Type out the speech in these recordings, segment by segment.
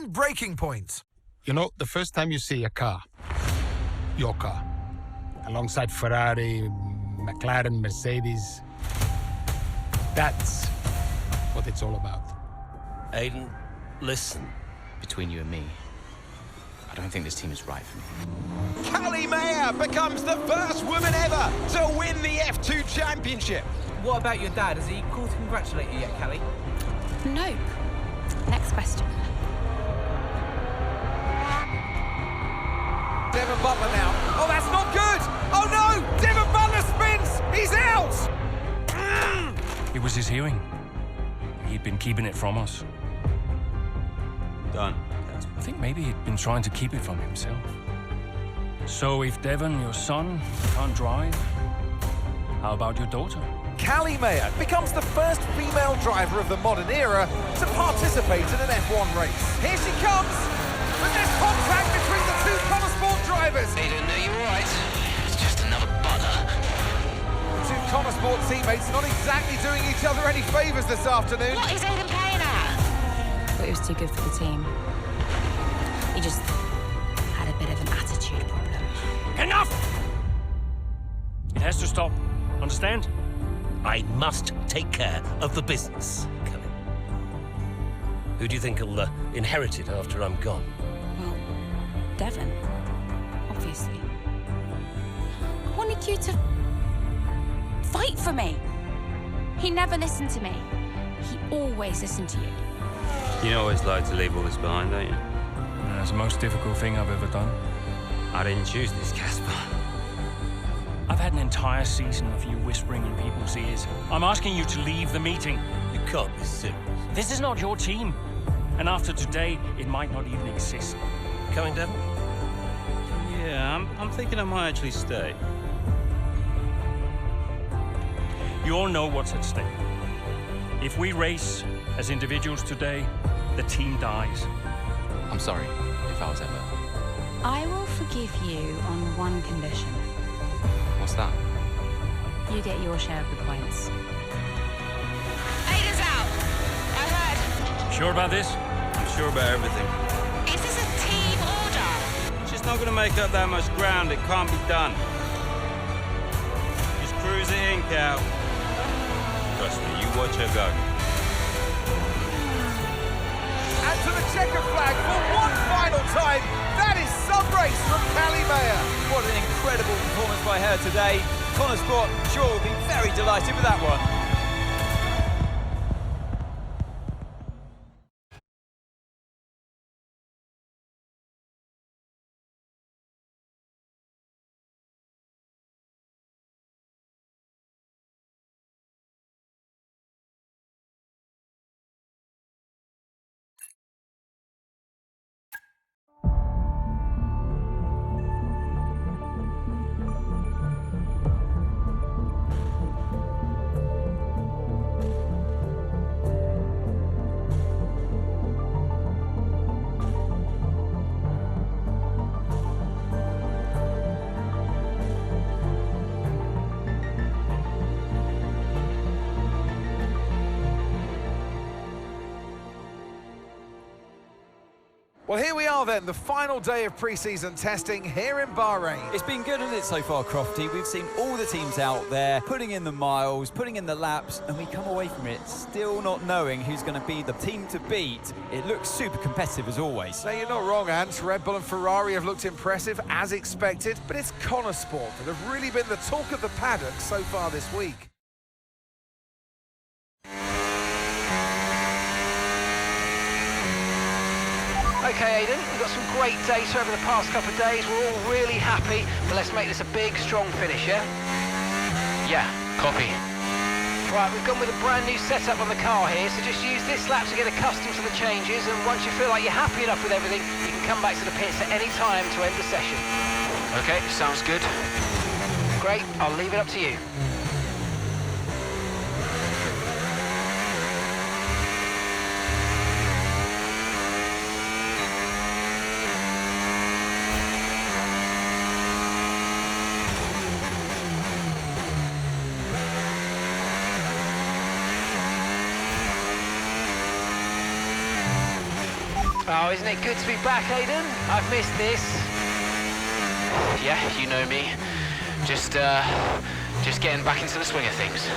Define breaking point. You know, the first time you see a car, your car, alongside Ferrari, McLaren, Mercedes, that's what it's all about. Aiden, listen. Between you and me, I don't think this team is right for me. Callie Mayer becomes the first woman ever to win the F2 championship. What about your dad? Has he called to congratulate you yet, Callie? Nope. Next question. Devon Butler now. Oh, that's not good! Oh no! Devon Butler spins! He's out! It was his hearing. He'd been keeping it from us. Done. I think maybe he'd been trying to keep it from himself. So if Devon, your son, can't drive, how about your daughter? Callie Mayer becomes the first female driver of the modern era to participate in an F1 race. Here she comes! But there's contact between the two Connor Sport drivers! Aiden, are you alright? It's just another Butler. Two Connor Sport teammates not exactly doing each other any favours this afternoon. What is Aiden playing at? Thought he was too good for the team. He just had a bit of an attitude problem. Enough! It has to stop. Understand? I must take care of the business, Kelly. Who do you think will inherit it after I'm gone? Well, Devon, obviously. I wanted you to fight for me. He never listened to me. He always listened to you. You always like to leave all this behind, don't you? That's the most difficult thing I've ever done. I didn't choose this, Casper. I've had an entire season of you whispering in people's ears. I'm asking you to leave the meeting. You can't be serious. This is not your team. And after today, it might not even exist. Coming, Devon? Yeah, I'm thinking I might actually stay. You all know what's at stake. If we race as individuals today, the team dies. I'm sorry if I was ever... I will forgive you on one condition. What's that? You get your share of the points. Aiden's out! I heard. Sure about this? I'm sure about everything. Is this a team order? She's not going to make up that much ground. It can't be done. Just cruise it in, Cal. Trust me, you watch her go. And to the checker flag for one final time. That is some race from Callie Mayer. What an incredible performance by her today. Connor Sport, sure, will be very delighted with that one. Well, here we are then, the final day of pre-season testing here in Bahrain. It's been good, hasn't it, so far, Crofty? We've seen all the teams out there, putting in the miles, putting in the laps, and we come away from it still not knowing who's going to be the team to beat. It looks super competitive as always. Now, you're not wrong, Ant. Red Bull and Ferrari have looked impressive, as expected, but it's Connor Sport that have really been the talk of the paddock so far this week. Okay, Aiden, we've got some great data over the past couple of days. We're all really happy, but let's make this a big, strong finish, yeah? Yeah, copy. Right, we've gone with a brand new setup on the car here, so just use this lap to get accustomed to the changes, and once you feel like you're happy enough with everything, you can come back to the pits at any time to end the session. Okay, sounds good. Great, I'll leave it up to you. Oh Oh, isn't it good to be back, Aidan? I've missed this. Yeah, you know me. Just getting back into the swing of things.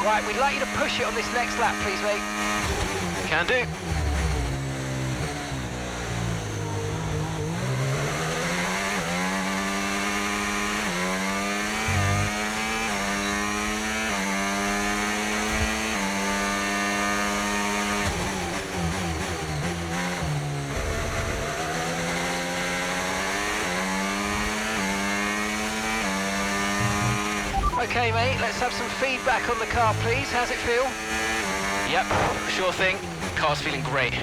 Right, we'd like you to push it on this next lap, please, mate. Can do. Okay, mate, let's have some feedback on the car, please. How's it feel? Yep, sure thing. Car's feeling great.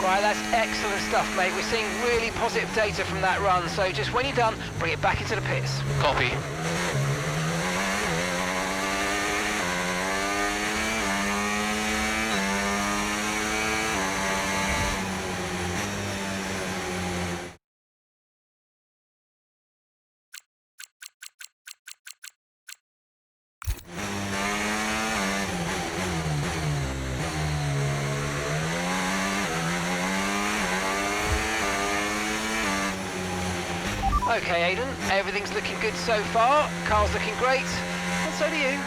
Right, that's excellent stuff, mate. We're seeing really positive data from that run, so just when you're done, bring it back into the pits. Copy. Okay, Aidan, everything's looking good so far. Car's looking great, and so do you.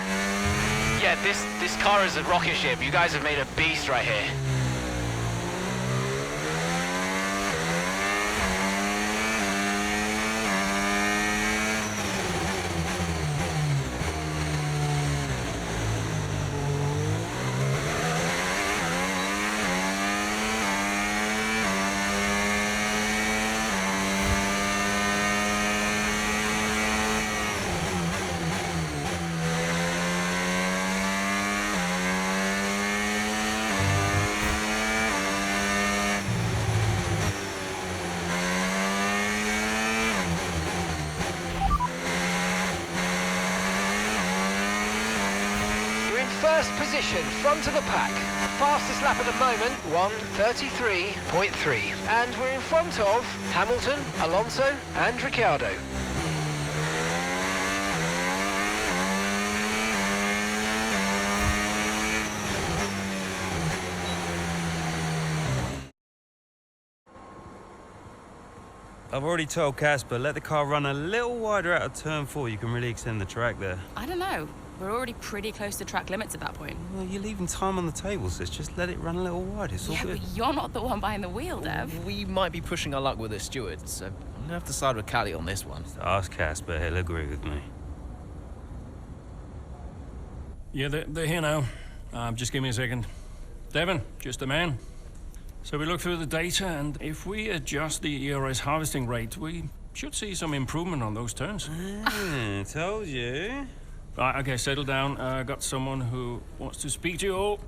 Yeah, this car is a rocket ship. You guys have made a beast right here. First position, front of the pack. Fastest lap at the moment, 1:33.3. And we're in front of Hamilton, Alonso and Ricciardo. I've already told Casper, let the car run a little wider out of turn 4. You can really extend the track there. I don't know. We're already pretty close to track limits at that point. Well, you're leaving time on the table, sis. Just let it run a little wide. It's all good. But you're not the one behind the wheel, Dev. We might be pushing our luck with the steward, so I'm gonna have to side with Callie on this one. Ask Casper, he'll agree with me. Yeah, they're here now. Just give me a second. Devon, just a man. So we look through the data, and if we adjust the ERS harvesting rate, we Should see some improvement on those turns. Told you. Right, okay, settle down. Got someone who wants to speak to you all.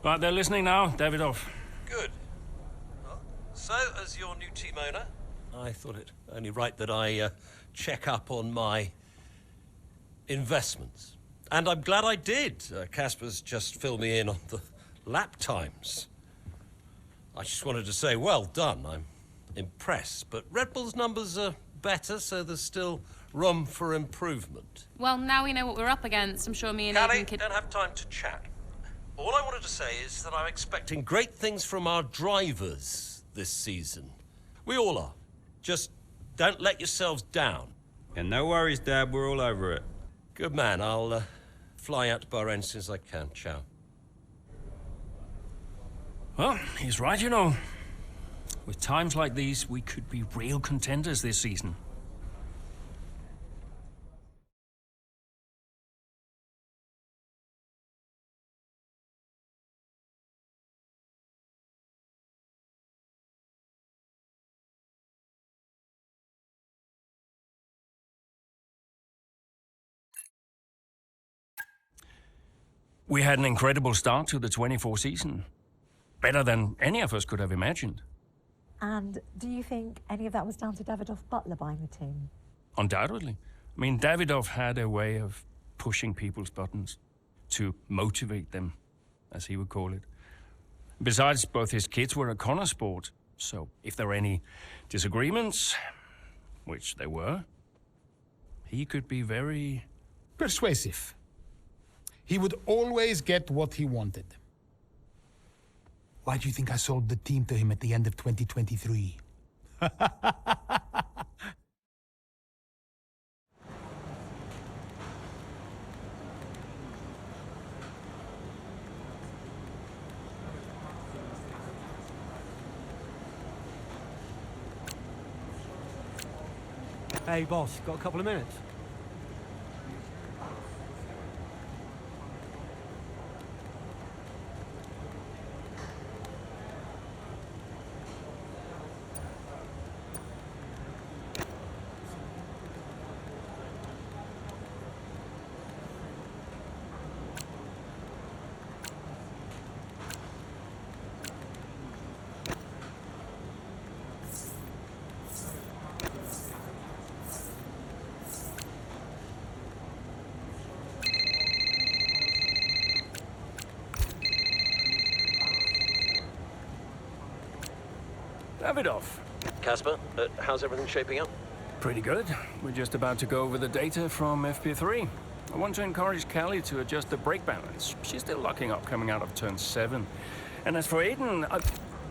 Right, they're listening now. Davidoff. Good. Well, so, as your new team owner, I thought it only right that I check up on my investments. And I'm glad I did. Casper's just filled me in on the lap times. I just wanted to say, well done. I'm impressed. But Red Bull's numbers are better, so there's still room for improvement. Well, now we know what we're up against. I'm sure me and Callie, Aidan could... don't have time to chat. All I wanted to say is that I'm expecting great things from our drivers this season. We all are. Just don't let yourselves down. And no worries, Dad. We're all over it. Good man. I'll fly out to Bahrain as soon as I can. Ciao. Well, he's right, you know. With times like these, we could be real contenders this season. We had an incredible start to the 24 season. Better than any of us could have imagined. And do you think any of that was down to Davidoff Butler buying the team? Undoubtedly. I mean, Davidoff had a way of pushing people's buttons to motivate them, as he would call it. Besides, both his kids were a Connor sport, so if there were any disagreements, which there were, he could be very... persuasive. He would always get what he wanted. Why do you think I sold the team to him at the end of 2023? Hey, boss, got a couple of minutes? Davidoff. Casper, how's everything shaping up? Pretty good. We're just about to go over the data from FP3. I want to encourage Callie to adjust the brake balance. She's still locking up coming out of turn 7. And as for Aidan,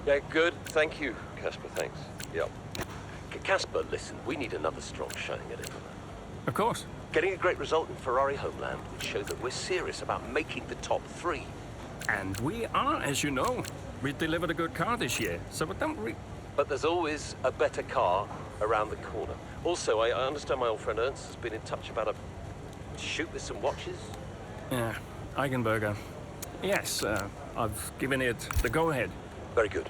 Yeah, good. Thank you, Casper. Thanks. Yep. Casper, listen, we need another strong showing at Imola. Of course. Getting a great result in Ferrari homeland would show that we're serious about making the top 3. And we are, as you know. We delivered a good car this year, so But there's always a better car around the corner. Also, I understand my old friend Ernst has been in touch about a shoot with some watches. Yeah, Eigenberger. Yes, I've given it the go-ahead. Very good.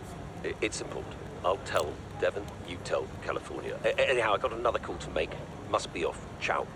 It's important. I'll tell Devon, you tell California. Anyhow, I got another call to make. Must be off. Ciao.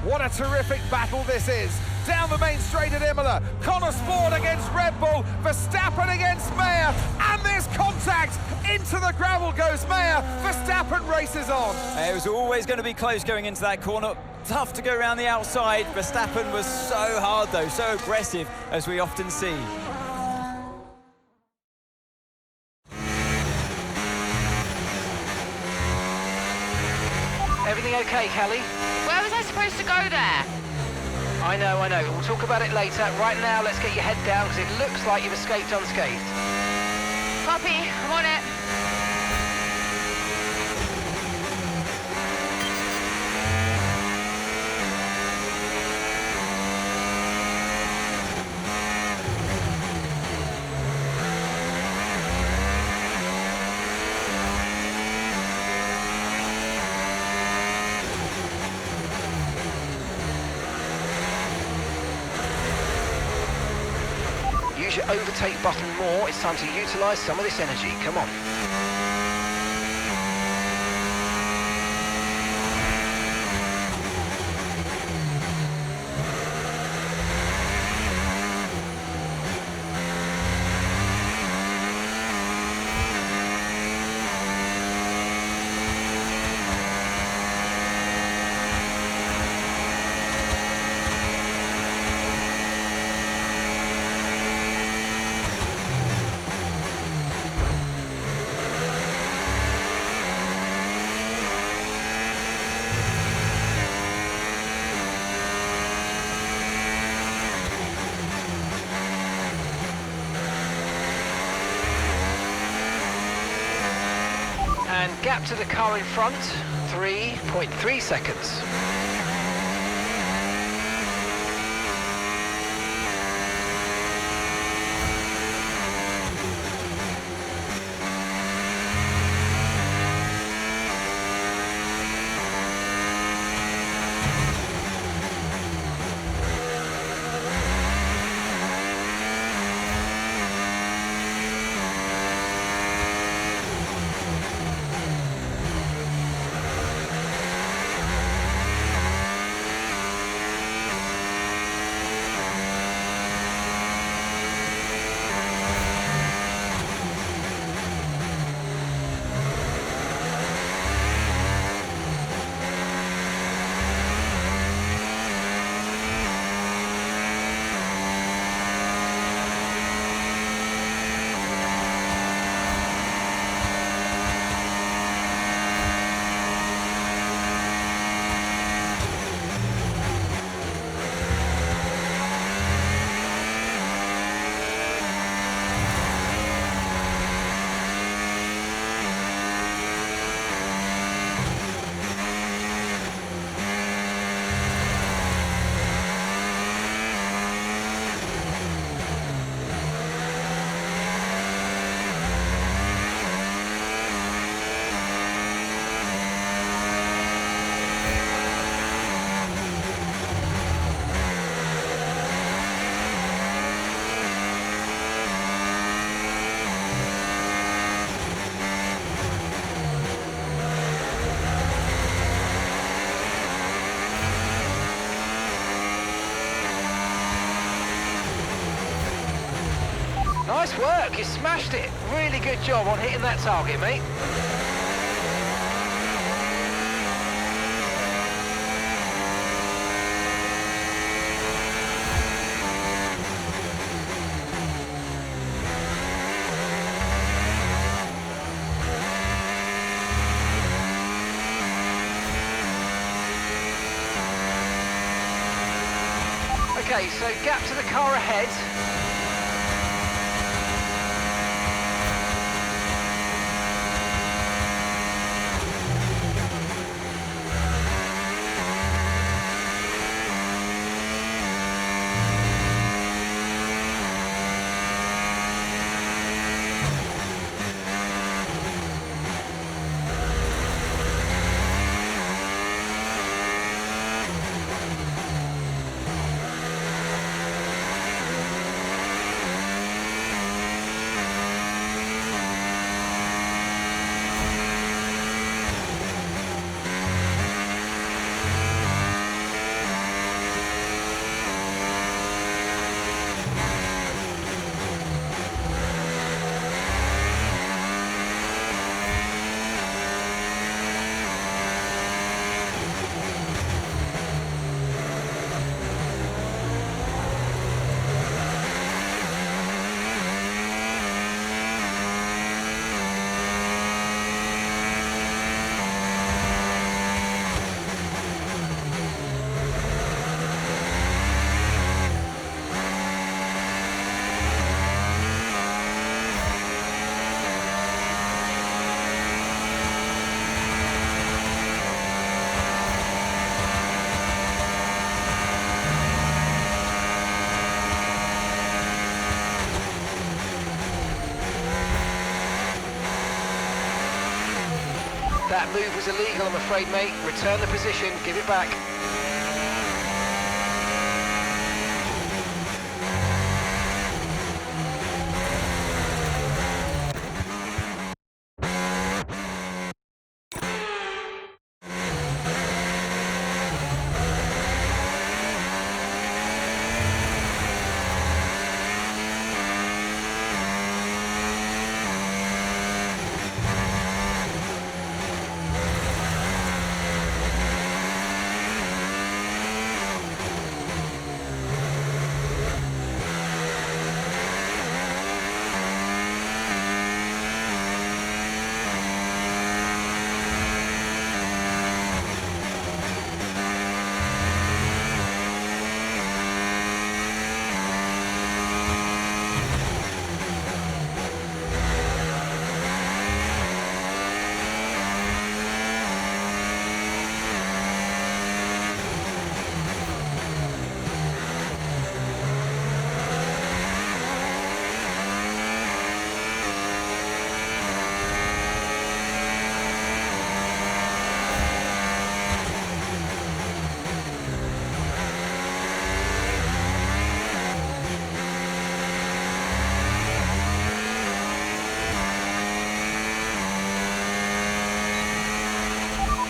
What a terrific battle this is. Down the main straight at Imola. Connor Sport against Red Bull. Verstappen against Mayer. And there's contact. Into the gravel goes Mayer. Verstappen races on. It was always going to be close going into that corner. Tough to go around the outside. Verstappen was so hard though, so aggressive, as we often see. Everything okay, Callie? Where was I supposed to go there? I know. We'll talk about it later. Right now, let's get your head down, because it looks like you've escaped unscathed. Copy, I'm on it. use your overtake button more. It's time to utilise some of this energy. Come on. And gap to the car in front, 3.3 seconds. Nice work, you smashed it. Really good job on hitting that target, mate. Okay, so gap to the car ahead. That move was illegal, I'm afraid, mate. Return the position, give it back.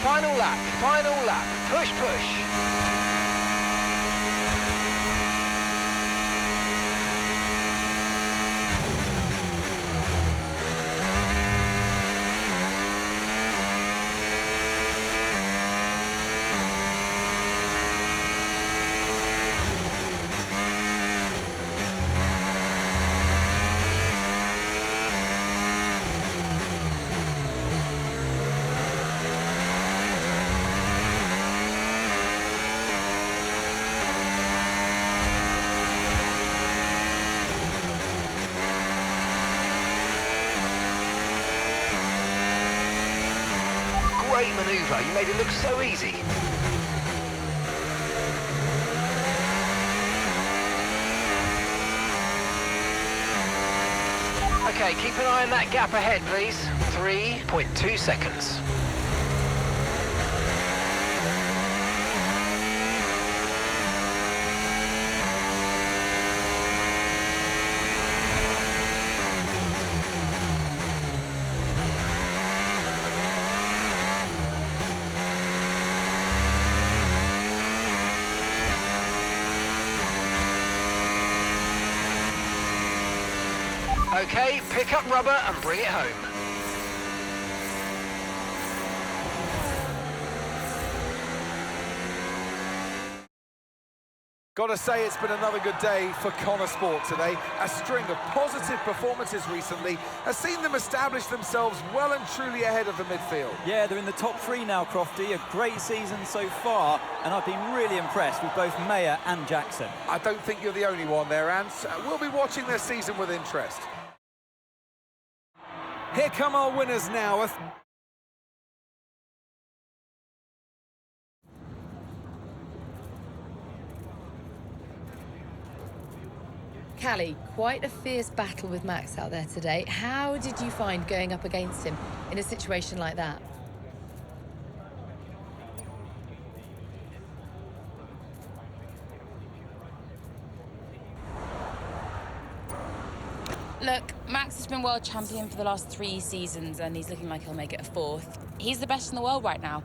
Final lap, final lap. Push, push. Great manoeuvre, you made it look so easy. Okay, keep an eye on that gap ahead, please. 3.2 seconds. Okay, pick up rubber and bring it home. Gotta say, it's been another good day for Connor Sport today. A string of positive performances recently has seen them establish themselves well and truly ahead of the midfield. Yeah, they're in the top 3 now, Crofty. A great season so far, and I've been really impressed with both Mayer and Jackson. I don't think you're the only one there, Ants. We'll be watching their season with interest. Here come our winners now. Callie, quite a fierce battle with Max out there today. How did you find going up against him in a situation like that? Look, Max has been world champion for the last 3 seasons and he's looking like he'll make it a 4th. He's the best in the world right now.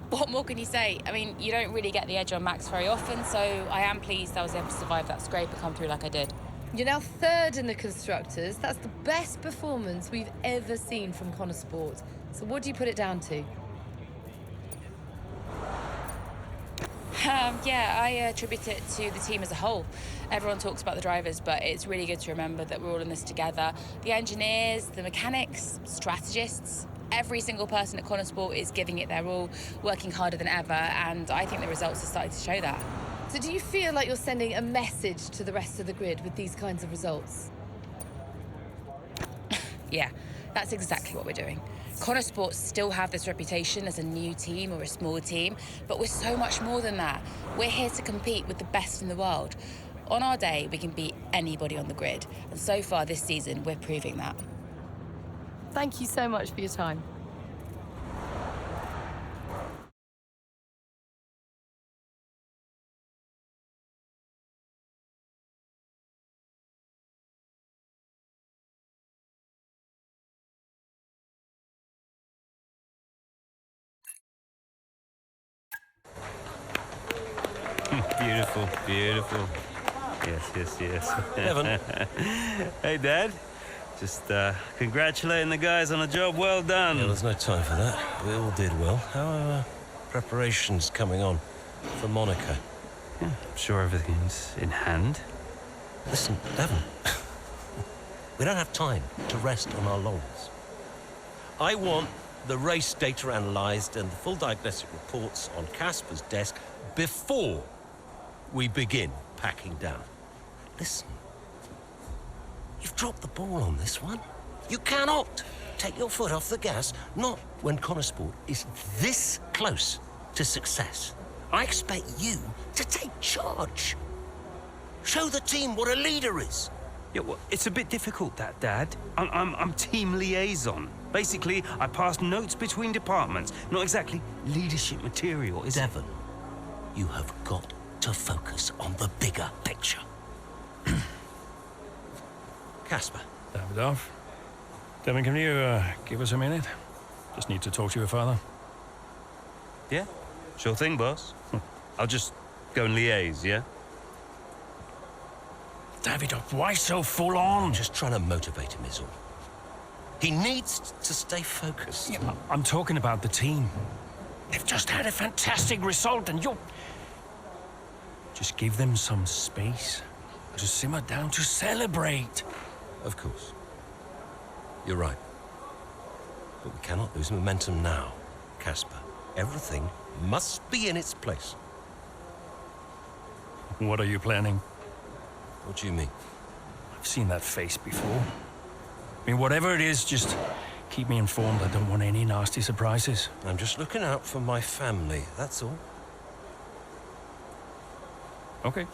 What more can you say? I mean, you don't really get the edge on Max very often, so I am pleased I was able to survive that scrape and come through like I did. You're now 3rd in the Constructors. That's the best performance we've ever seen from Connor Sport. So what do you put it down to? Yeah, I attribute it to the team as a whole. Everyone talks about the drivers, but it's really good to remember that we're all in this together. The engineers, the mechanics, strategists, every single person at Connor Sport is giving it their all, working harder than ever, and I think the results are starting to show that. So do you feel like you're sending a message to the rest of the grid with these kinds of results? Yeah, that's exactly what we're doing. Connor Sports still have this reputation as a new team or a small team, but we're so much more than that. We're here to compete with the best in the world. On our day, we can beat anybody on the grid, and so far this season, we're proving that. Thank you so much for your time. Beautiful, beautiful. Yes, yes, yes. Evan. Hey, Dad. Just congratulating the guys on a job well done. Yeah, there's no time for that. We all did well. How are preparations coming on for Monaco? Yeah, I'm sure everything's in hand. Listen, Devon, we don't have time to rest on our laurels. I want the race data analysed and the full diagnostic reports on Casper's desk before we begin packing down. Listen, you've dropped the ball on this one. You cannot take your foot off the gas, not when Connor Sport is this close to success. I expect you to take charge. Show the team what a leader is. Yeah, well, it's a bit difficult, that, Dad. I'm team liaison. Basically, I pass notes between departments. Not exactly leadership material, is it? Devon, you have got to focus on the bigger picture. Casper. Davidoff. Devon, can you give us a minute? Just need to talk to your father. Yeah, sure thing, boss. I'll just go and liaise, yeah? Davidoff, why so full on? I'm just trying to motivate him, is all. He needs to stay focused. Yeah, I'm talking about the team. They've just had a fantastic result, and you're... Just give them some space to simmer down, to celebrate. Of course. You're right. But we cannot lose momentum now, Casper. Everything must be in its place. What are you planning? What do you mean? I've seen that face before. I mean, whatever it is, just keep me informed. I don't want any nasty surprises. I'm just looking out for my family, that's all. Okay.